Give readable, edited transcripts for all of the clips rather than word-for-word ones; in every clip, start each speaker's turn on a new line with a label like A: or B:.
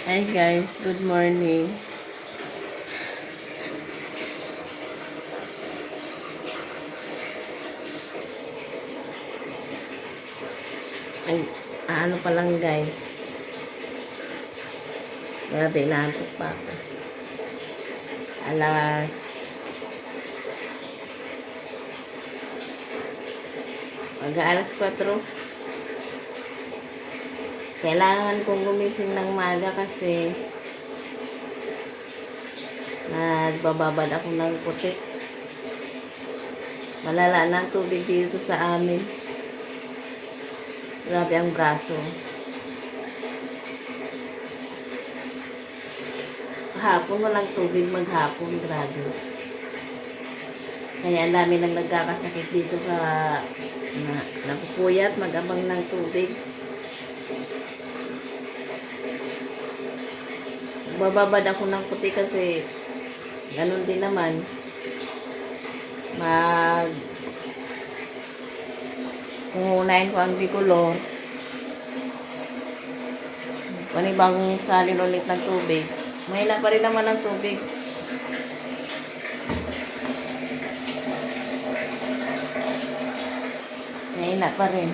A: Hi guys, good morning. Ay, ano pa lang guys. Grabe, inaantok pa ako. Alas, alas 4. Kailangan kong gumising ng maga kasi nagbababad ako ng putik. Malala na ang tubig dito sa amin. Grabe ang braso. Hapon walang tubig, maghapon, grabe. Kaya ang dami nang nagkakasakit dito napupuyat, mag-abang ng tubig. Bababad ako ng puti kasi ganun din naman. Kung unahin ko ang bicolor, panibang salin ulit ng tubig. Mahina pa rin naman ang tubig. Mahina pa rin.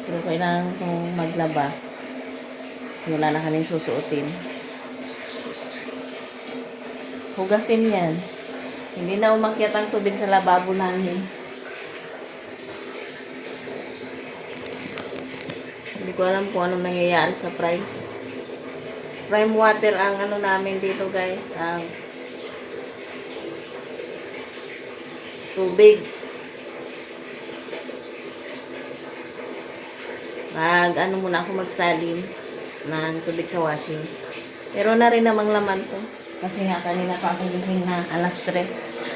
A: Pero kailangan kong maglaba. Kasi wala na kaming susuotin. Hugasin yan. Hindi na umakyat ang tubig sa lababo namin. Hindi ko alam kung anong nangyayari sa prime. Prime water ang ano namin dito guys. Ang tubig. Ano muna ako magsalin ng tubig sa washing. Pero na rin namang laman to. Kasi nga kanina pa ako gising na alas 3.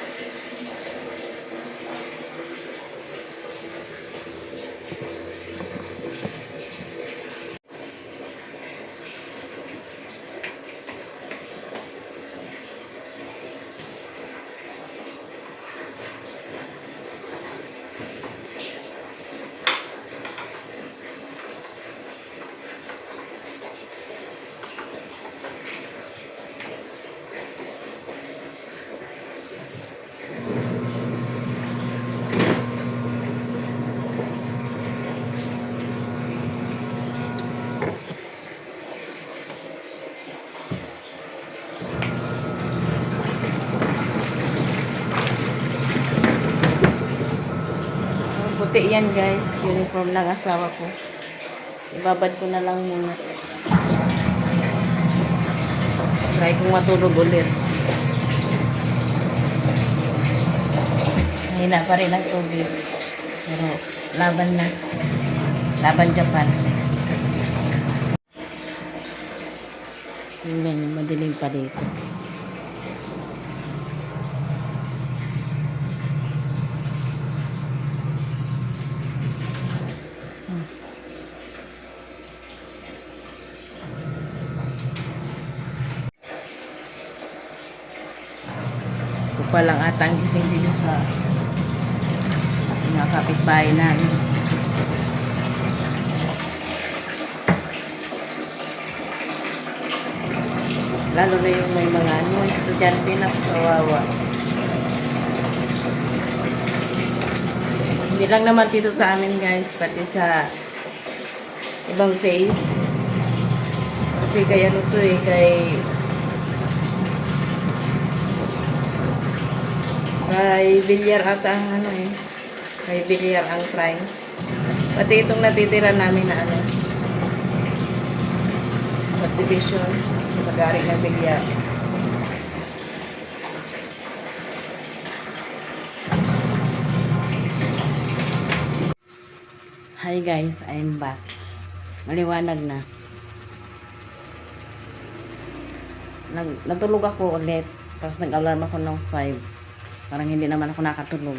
A: Puti yan guys, uniform ng asawa ko. Ibabad ko na lang muna. Try kong matulog ulit. Mahina pa rin ang tubig. Pero laban na. Laban Japan. Tingnan, madilim pa dito. Pa lang ata ang gising dito sa mga kapitbahay namin. Lalo na yung may mga estudyante na kawawa. Hindi lang naman dito sa amin guys, pati sa ibang face. Kasi kaya ano to kay Villar ata ang kay Villar ang prime. Pati itong natitira namin na subdivision sa pag-ari ng Villar. Hi guys, I'm back. Maliwanag na. Natulog ako ulit. Tapos nag-alarm ako ng 5. Parang hindi naman ako nakatulog.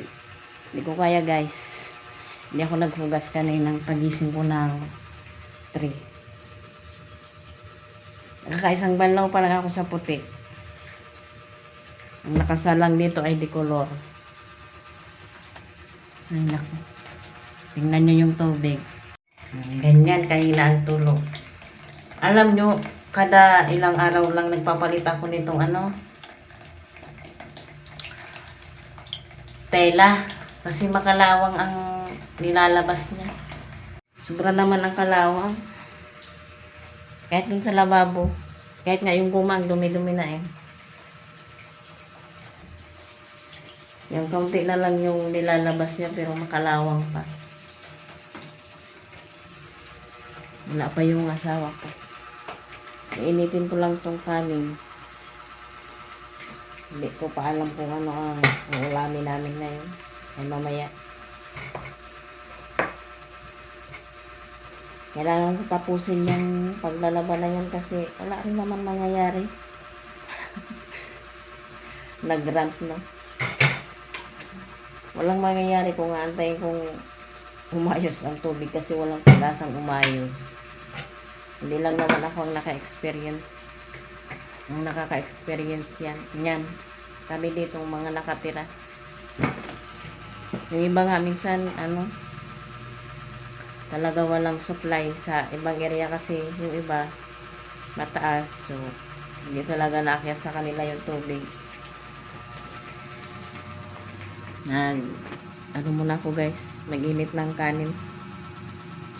A: Hindi ko kaya guys. Hindi ako naghugas kaninang pagising ko ng 3. Nakaisang banlaw pa lang ako sa puti. Ang nakasalang dito ay bicolor. Ay naku. Tingnan nyo yung tubig. Ganyan kahina ang tulog. Alam nyo, Kada ilang araw lang nagpapalit ako nitong tela. Kasi makalawang ang nilalabas niya. Sobra naman ang kalawang. Kahit dun sa lababo. Kahit nga yung gumang, dumi-dumi na eh. Yung kaunti na lang yung nilalabas niya pero makalawang pa. Wala pa yung asawa ko. Iinitin ko lang tong kanin. Hindi ko pa alam kung ano ang ulamin namin na yun. Ay mamaya. Kailangan ko tapusin yung paglalaban na yan kasi wala rin naman mangyayari. Nag-rant na. Walang mangyayari kung aantayin kong umayos ang tubig kasi walang pag-asang umayos. Hindi lang naman ako ang naka-experience. Ang nakaka-experience yan. Kami dito mga nakatira. Yung iba nga minsan, talaga walang supply sa ibang area kasi yung iba mataas. So, hindi talaga naakyat sa kanila yung tubig. Muna ako guys. Mag-init ng kanin.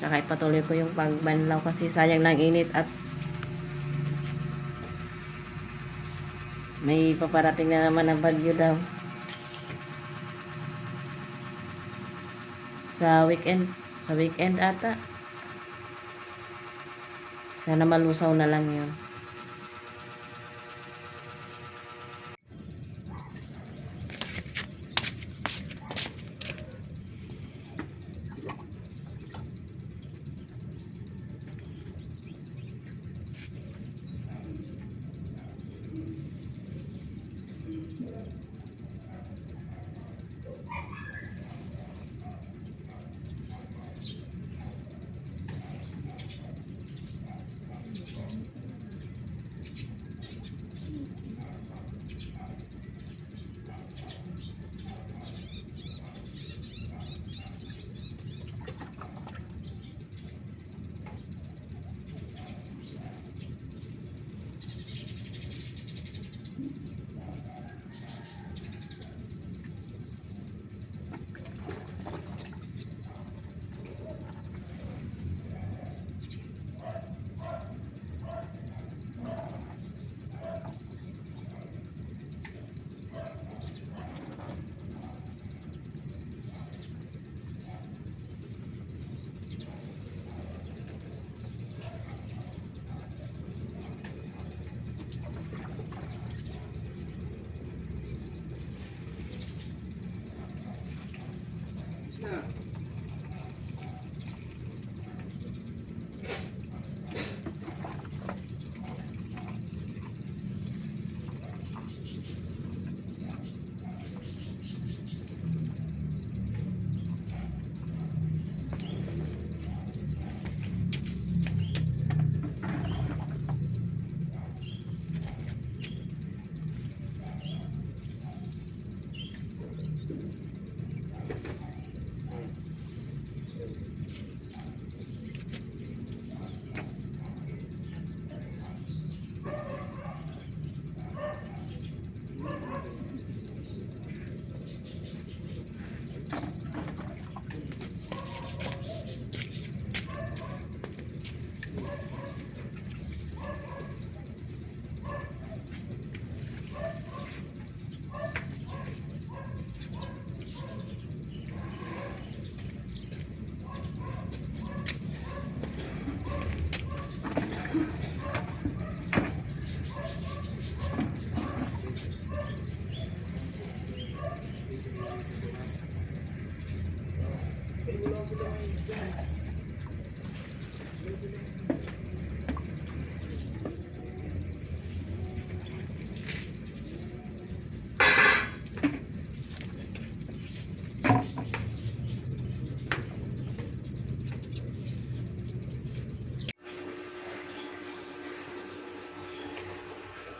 A: Tsaka ipatuloy ko yung pagbanlaw kasi sayang ng init at may paparating na naman ang bagyo daw. Sa weekend ata. Sana malusaw na lang yun.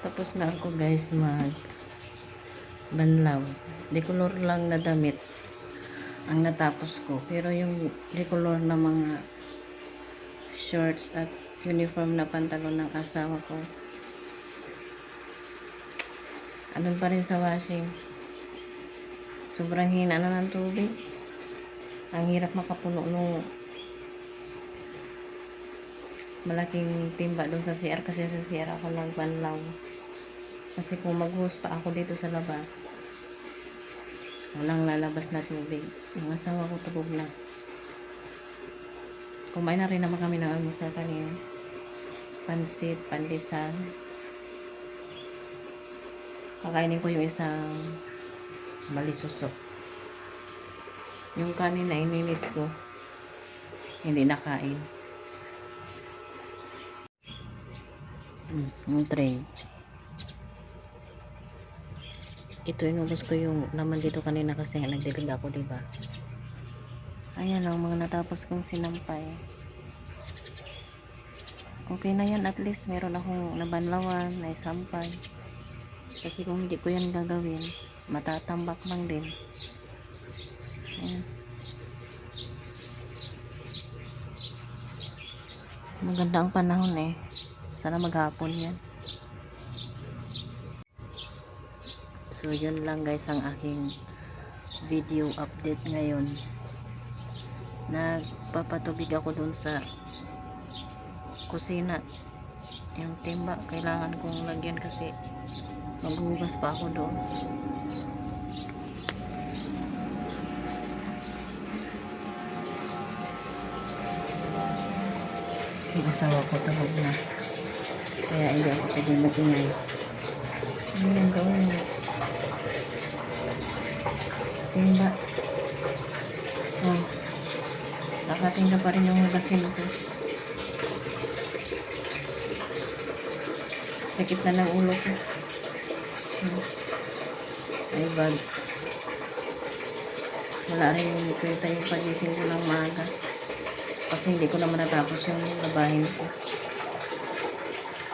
A: Tapos na ako guys banlaw. Decolor lang na damit ang natapos ko. Pero yung decolor na mga shorts at uniform na pantalon ng asawa ko. Andun pa rin sa washing. Sobrang hina na ng tubig. Ang hirap makapuno nung malaking timba doon sa CR kasi sa CR ako nagbanlaw. Kasi kung mag-hose pa ako dito sa labas, walang lalabas na tubig. Yung asawa ko tubog na. Kumain na rin naman kami ng almusal kanina. Pansit, pandesal. Kakainin ko yung isang balisusok. Yung kanin na ininit ko, hindi nakain. Yung tray. Ito inubos ko yung laman dito kanina kasi nagdilig ako, diba? Ayan ang mga natapos kong sinampay. Okay na yan, at least meron akong nabanlawan, naisampay. Kasi kung hindi ko yan gagawin, matatambak lang din. Ayan. Maganda ang panahon eh. Sana maghapon yan. So yun lang guys ang aking video update ngayon. Nagpapatubig ako dun sa kusina. Yung timba kailangan kong lagyan kasi maghuhugas pa ako doon. Yung asawa ko tawag na. Kaya hindi ako pwede magingay. Ayan doon. Timba. Oh. Nakatinda pa rin yung hugasin ko. Sakit na ng ulo ko. Ay bag. Wala rin yung kwenta yung pagising ko ng maaga. Kasi hindi ko naman natapos yung labahin ko.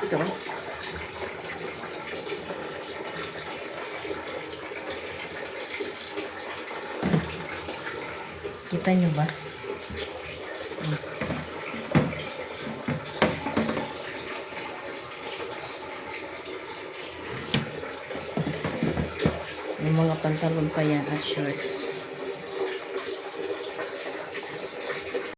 A: Ito. Kita nyo ba? Yung mga pantalon pa yan at shorts.